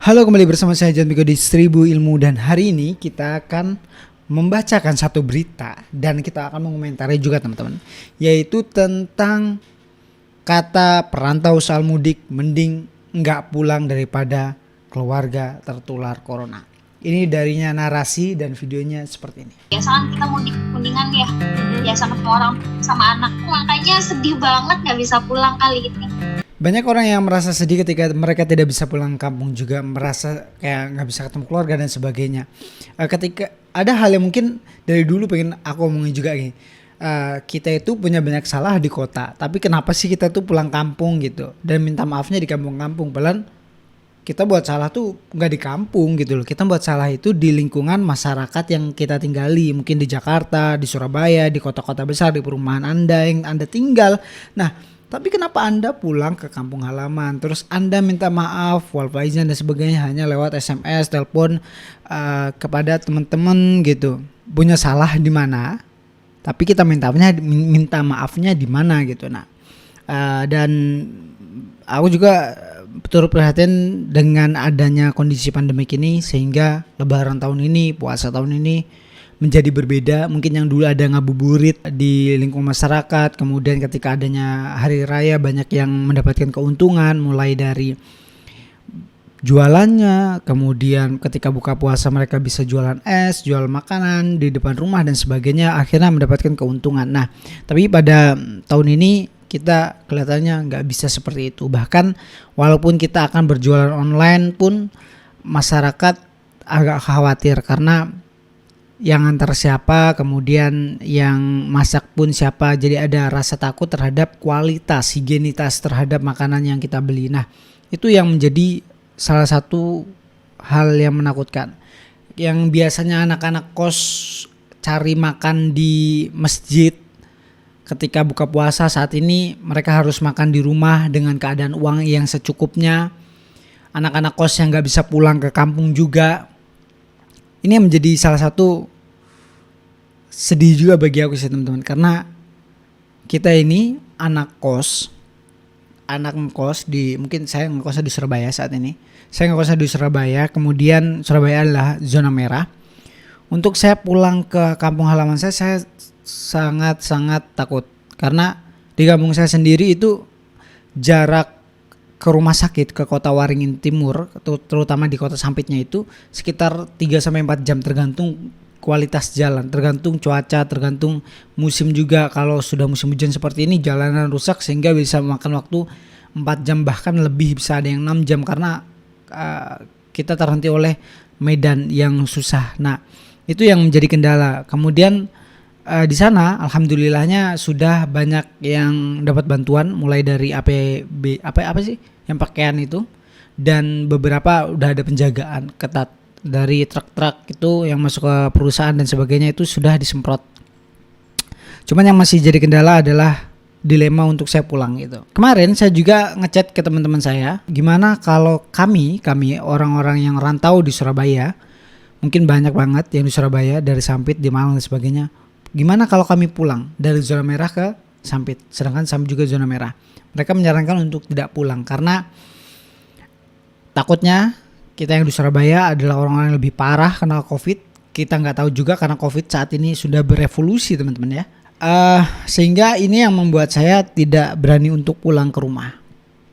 Halo, kembali bersama saya John Miko di Seribu Ilmu, dan hari ini kita akan membacakan satu berita dan kita akan mengomentari juga teman-teman, yaitu tentang kata perantau soal mudik mending nggak pulang daripada keluarga tertular corona. Ini darinya narasi dan videonya seperti ini. Biasa kan kita mudik kuningan ya, biasa ketemu orang sama anak, makanya sedih banget nggak bisa pulang kali ini. Banyak orang yang merasa sedih ketika mereka tidak bisa pulang kampung, juga merasa kayak nggak bisa ketemu keluarga dan sebagainya. Ketika ada hal yang mungkin dari dulu pengen aku omongin juga nih, kita itu punya banyak salah di kota, tapi kenapa sih kita tuh pulang kampung gitu dan minta maafnya di kampung-kampung, padahal kita buat salah tuh nggak di kampung gitu loh. Kita buat salah itu di lingkungan masyarakat yang kita tinggali, mungkin di Jakarta, di Surabaya, di kota-kota besar, di perumahan Anda yang Anda tinggal. Nah, tapi kenapa Anda pulang ke kampung halaman, terus Anda minta maaf, wal faizan dan sebagainya hanya lewat SMS, telepon kepada teman-teman gitu. Punya salah di mana? Tapi kita minta maafnya di mana gitu. Nah, dan aku juga turut perhatian dengan adanya kondisi pandemik ini, sehingga Lebaran tahun ini, puasa tahun ini menjadi berbeda. Mungkin yang dulu ada ngabuburit di lingkungan masyarakat, kemudian ketika adanya hari raya banyak yang mendapatkan keuntungan, mulai dari jualannya, kemudian ketika buka puasa mereka bisa jualan es, jual makanan di depan rumah dan sebagainya, akhirnya mendapatkan keuntungan. Nah, tapi pada tahun ini kita kelihatannya nggak bisa seperti itu. Bahkan walaupun kita akan berjualan online pun masyarakat agak khawatir karena yang antar siapa, kemudian yang masak pun siapa. Jadi ada rasa takut terhadap kualitas, higienitas terhadap makanan yang kita beli. Nah, itu yang menjadi salah satu hal yang menakutkan. Yang biasanya anak-anak kos cari makan di masjid ketika buka puasa, saat ini mereka harus makan di rumah dengan keadaan uang yang secukupnya. Anak-anak kos yang gak bisa pulang ke kampung juga. Ini menjadi salah satu sedih juga bagi aku sih teman-teman, karena kita ini anak ngekos di, mungkin saya ngekosnya di Surabaya saat ini. Saya ngekosnya di Surabaya, kemudian Surabaya adalah zona merah. Untuk saya pulang ke kampung halaman saya sangat-sangat takut, karena di kampung saya sendiri itu jarak ke rumah sakit ke kota Waringin Timur, terutama di kota Sampitnya itu sekitar 3-4 jam, tergantung kualitas jalan, tergantung cuaca, tergantung musim juga. Kalau sudah musim hujan seperti ini jalanan rusak sehingga bisa memakan waktu 4 jam, bahkan lebih, bisa ada yang 6 jam karena kita terhenti oleh medan yang susah. Nah, itu yang menjadi kendala. Kemudian di sana alhamdulillahnya sudah banyak yang dapat bantuan, mulai dari APB apa sih yang pakaian itu, dan beberapa udah ada penjagaan ketat dari truk-truk itu yang masuk ke perusahaan dan sebagainya, itu sudah disemprot. Cuman yang masih jadi kendala adalah dilema untuk saya pulang gitu. Kemarin saya juga ngechat ke teman-teman saya, gimana kalau kami orang-orang yang rantau di Surabaya, mungkin banyak banget yang di Surabaya, dari Sampit, di Malang dan sebagainya. Gimana kalau kami pulang dari zona merah ke Sampit, sedangkan Sampit juga zona merah. Mereka menyarankan untuk tidak pulang karena takutnya kita yang di Surabaya adalah orang-orang yang lebih parah kena COVID. Kita nggak tahu juga karena COVID saat ini sudah berevolusi teman-teman ya. Sehingga ini yang membuat saya tidak berani untuk pulang ke rumah.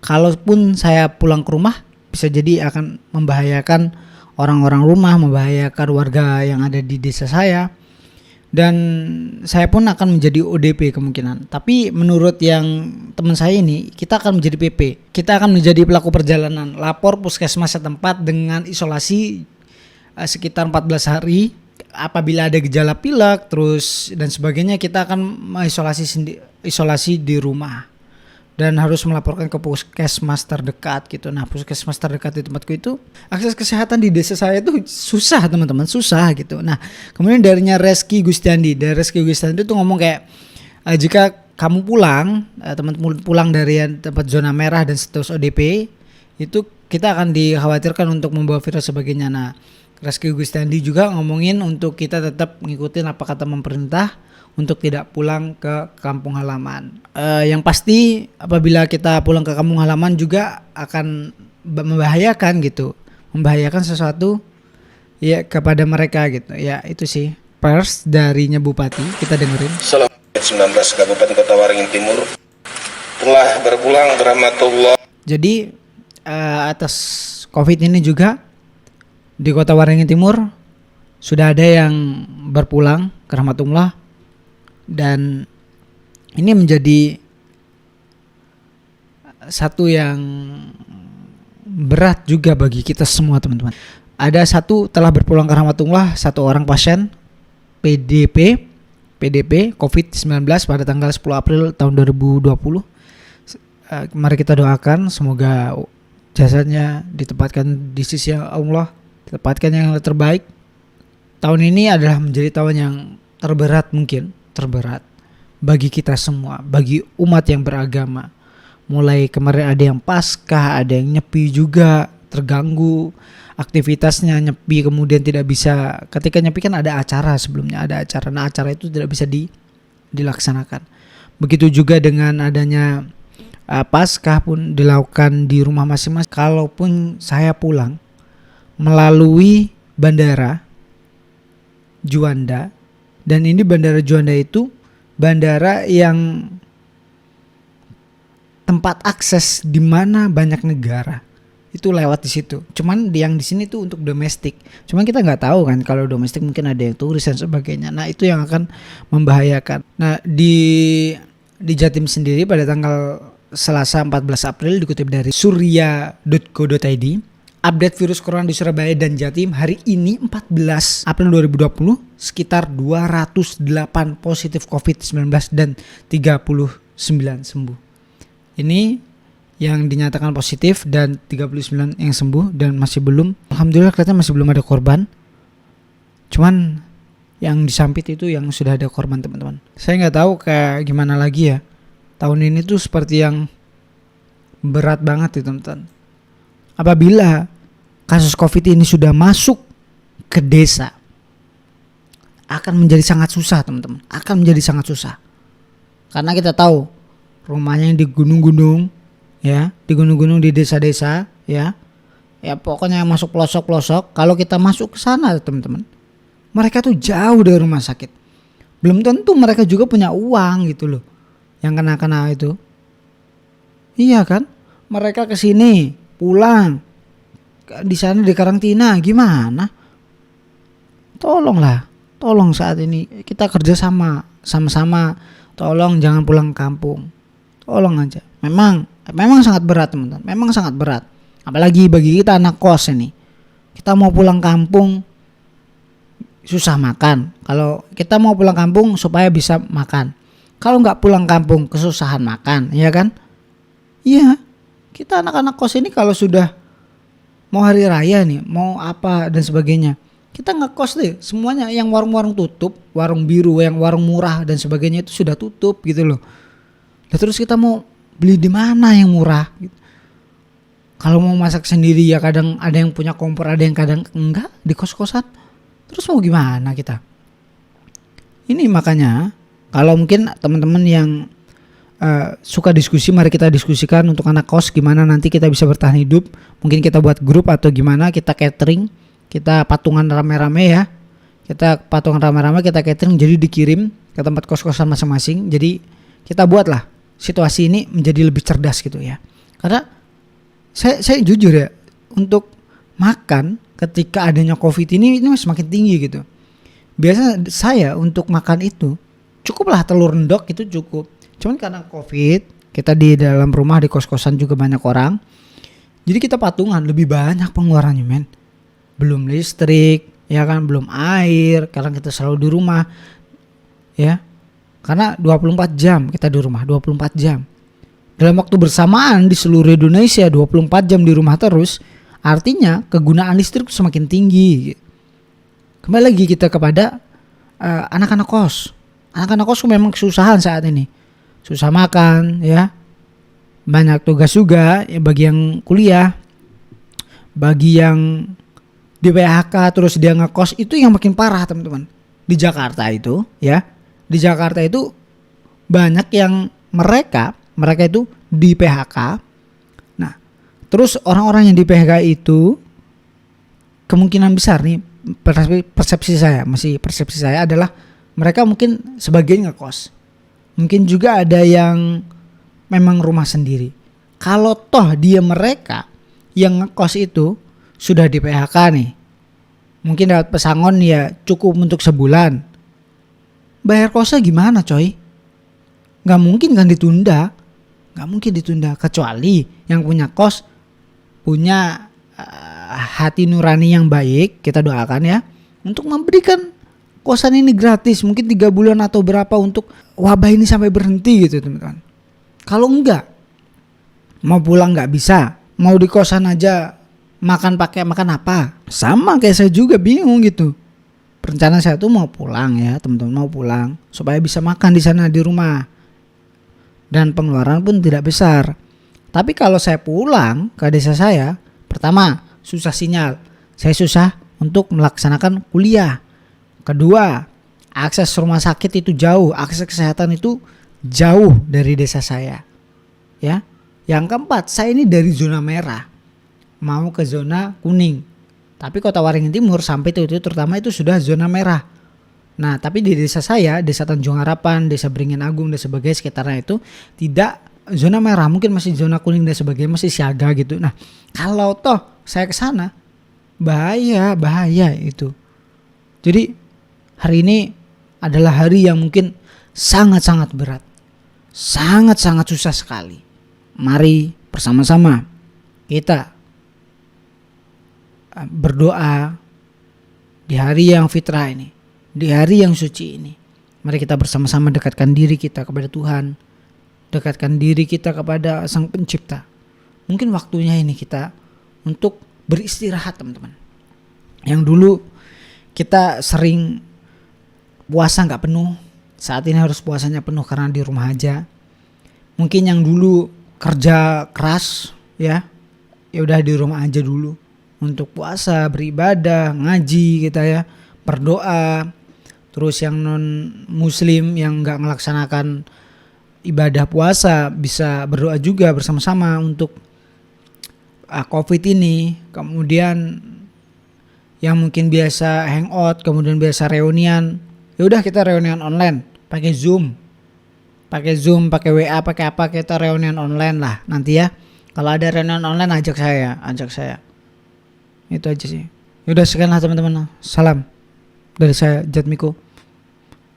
Kalaupun saya pulang ke rumah, bisa jadi akan membahayakan orang-orang rumah, membahayakan warga yang ada di desa saya. Dan saya pun akan menjadi ODP kemungkinan. Tapi menurut yang teman saya ini, kita akan menjadi PP. Kita akan menjadi pelaku perjalanan. Lapor puskesmas setempat dengan isolasi sekitar 14 hari. Apabila ada gejala pilek terus dan sebagainya, kita akan isolasi di rumah dan harus melaporkan ke puskesmas terdekat gitu. Nah, puskesmas terdekat di tempatku itu, akses kesehatan di desa saya itu susah teman-teman, susah gitu. Nah, kemudian darinya Reski Gustiandi itu ngomong kayak, jika kamu pulang, teman-teman pulang dari tempat zona merah dan status ODP, itu kita akan dikhawatirkan untuk membawa virus sebagainya. Nah, Reski Gustiandi juga ngomongin untuk kita tetap ngikutin apa kata pemerintah untuk tidak pulang ke kampung halaman. Yang pasti apabila kita pulang ke kampung halaman juga akan membahayakan gitu. membahayakan sesuatu ya kepada mereka gitu. Ya itu sih pers darinya Bupati, kita dengerin. Salam 19 Kabupaten Kota Waringin Timur telah berpulang ke rahmatullah. Jadi atas COVID ini juga di Kota Waringin Timur sudah ada yang berpulang ke rahmatullah, dan ini menjadi satu yang berat juga bagi kita semua teman-teman. Ada satu telah berpulang ke rahmatullah, satu orang pasien PDP COVID-19 pada tanggal 10 April tahun 2020. Mari kita doakan semoga jasadnya ditempatkan di sisi Allah, ditempatkan yang terbaik. Tahun ini adalah menjadi tahun yang terberat bagi kita semua, bagi umat yang beragama. Mulai kemarin ada yang Paskah, ada yang nyepi juga, terganggu aktivitasnya, nyepi kemudian tidak bisa. Ketika nyepi kan ada acara sebelumnya, ada acara. Nah acara itu tidak bisa dilaksanakan. Begitu juga dengan adanya Paskah pun dilakukan di rumah masing-masing. Kalaupun saya pulang melalui bandara Juanda, dan ini bandara Juanda itu bandara yang tempat akses di mana banyak negara itu lewat di situ. Cuman yang di sini tuh untuk domestik. Cuman kita nggak tahu kan kalau domestik mungkin ada yang turis dan sebagainya. Nah itu yang akan membahayakan. Nah di Jatim sendiri pada tanggal Selasa 14 April dikutip dari surya.co.id, update virus corona di Surabaya dan Jatim hari ini 14 April 2020 sekitar 208 positif COVID-19 dan 39 sembuh. Ini yang dinyatakan positif dan 39 yang sembuh dan masih belum. Alhamdulillah kelihatan masih belum ada korban. Cuman yang disampit itu yang sudah ada korban teman-teman. Saya nggak tahu kayak gimana lagi ya. Tahun ini tuh seperti yang berat banget ya teman-teman. Apabila kasus COVID ini sudah masuk ke desa, akan menjadi sangat susah teman-teman. Akan menjadi sangat susah. Karena kita tahu rumahnya di gunung-gunung, ya, di gunung-gunung, di desa-desa, ya pokoknya yang masuk pelosok-pelosok. Kalau kita masuk ke sana teman-teman, mereka tuh jauh dari rumah sakit. Belum tentu mereka juga punya uang gitu loh, yang kena itu. Iya kan, mereka kesini pulang, di sana di karantina, gimana? Tolong saat ini kita kerja sama-sama. Tolong jangan pulang kampung. Tolong aja. Memang sangat berat teman-teman. Memang sangat berat. Apalagi bagi kita anak kos ini. Kita mau pulang kampung susah makan. Kalau kita mau pulang kampung supaya bisa makan. Kalau nggak pulang kampung kesusahan makan, ya kan? Iya. Kita anak-anak kos ini kalau sudah mau hari raya nih, mau apa dan sebagainya, kita ngekos deh semuanya. Yang warung-warung tutup, warung biru, yang warung murah dan sebagainya itu sudah tutup gitu loh. Nah, terus kita mau beli di mana yang murah gitu. Kalau mau masak sendiri ya kadang ada yang punya kompor, ada yang kadang enggak di kos-kosan. Terus mau gimana kita? Ini makanya kalau mungkin teman-teman yang suka diskusi, mari kita diskusikan untuk anak kos gimana nanti kita bisa bertahan hidup. Mungkin kita buat grup atau gimana, kita catering, kita patungan rame-rame ya. Kita patungan rame-rame, kita catering, jadi dikirim ke tempat kos-kosan masing-masing. Jadi kita buatlah situasi ini menjadi lebih cerdas gitu ya. Karena saya jujur ya, untuk makan ketika adanya COVID ini semakin tinggi gitu. Biasanya saya untuk makan itu cukuplah telur endok itu cukup. Cuman karena COVID, kita di dalam rumah di kos-kosan juga banyak orang. Jadi kita patungan lebih banyak pengeluarannya men. Belum listrik, ya kan, belum air karena kita selalu di rumah. Ya. Karena 24 jam kita di rumah, 24 jam. Dalam waktu bersamaan di seluruh Indonesia 24 jam di rumah terus, artinya kegunaan listrik semakin tinggi. Kembali lagi kita kepada anak-anak kos. Anak-anak kos memang kesusahan saat ini. Susah makan ya. Banyak tugas juga ya, bagi yang kuliah. Bagi yang di PHK terus dia ngekos itu yang makin parah teman-teman. Di Jakarta itu ya. Di Jakarta itu banyak yang mereka itu di PHK. Nah, terus orang-orang yang di PHK itu kemungkinan besar nih, persepsi saya adalah mereka mungkin sebagian ngekos. Mungkin juga ada yang memang rumah sendiri. Kalau toh mereka yang ngekos itu sudah di PHK nih, mungkin dapat pesangon ya cukup untuk sebulan. Bayar kosnya gimana coy? Gak mungkin kan ditunda. Gak mungkin ditunda. Kecuali yang punya kos punya hati nurani yang baik, kita doakan ya, untuk memberikan kosan ini gratis. Mungkin 3 bulan atau berapa untuk wabah ini sampai berhenti gitu teman-teman. Kalau enggak, mau pulang gak bisa. Mau di kosan aja makan apa? Sama kayak saya juga bingung gitu. Rencana saya tuh mau pulang ya teman-teman, mau pulang supaya bisa makan di sana di rumah. Dan pengeluaran pun tidak besar. Tapi kalau saya pulang ke desa saya, pertama susah sinyal. Saya susah untuk melaksanakan kuliah. Kedua, akses rumah sakit itu jauh, akses kesehatan itu jauh dari desa saya. Ya. Yang keempat, saya ini dari zona merah mau ke zona kuning. Tapi Kota Waringin Timur sampai itu terutama itu sudah zona merah. Nah, tapi di desa saya, Desa Tanjung Harapan, Desa Beringin Agung dan sebagainya sekitarnya itu tidak zona merah, mungkin masih zona kuning dan sebagainya, masih siaga gitu. Nah, kalau toh saya ke sana bahaya itu. Jadi hari ini adalah hari yang mungkin sangat-sangat berat. Sangat-sangat susah sekali. Mari bersama-sama kita berdoa di hari yang fitrah ini, di hari yang suci ini. Mari kita bersama-sama dekatkan diri kita kepada Tuhan, dekatkan diri kita kepada Sang Pencipta. Mungkin waktunya ini kita untuk beristirahat teman-teman. Yang dulu kita sering puasa gak penuh, saat ini harus puasanya penuh karena di rumah aja. Mungkin yang dulu kerja keras ya udah di rumah aja dulu untuk puasa, beribadah, ngaji kita ya, berdoa. Terus yang non muslim yang gak melaksanakan ibadah puasa bisa berdoa juga bersama-sama untuk COVID ini. Kemudian yang mungkin biasa hangout, kemudian biasa reunian, ya udah kita reunian online, pakai Zoom, pakai WA, pakai apa, kita reunian online lah nanti ya. Kalau ada reunian online ajak saya. Itu aja sih. Yaudah sekian lah teman-teman. Salam dari saya Jatmiko.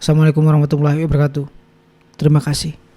Assalamualaikum warahmatullahi wabarakatuh. Terima kasih.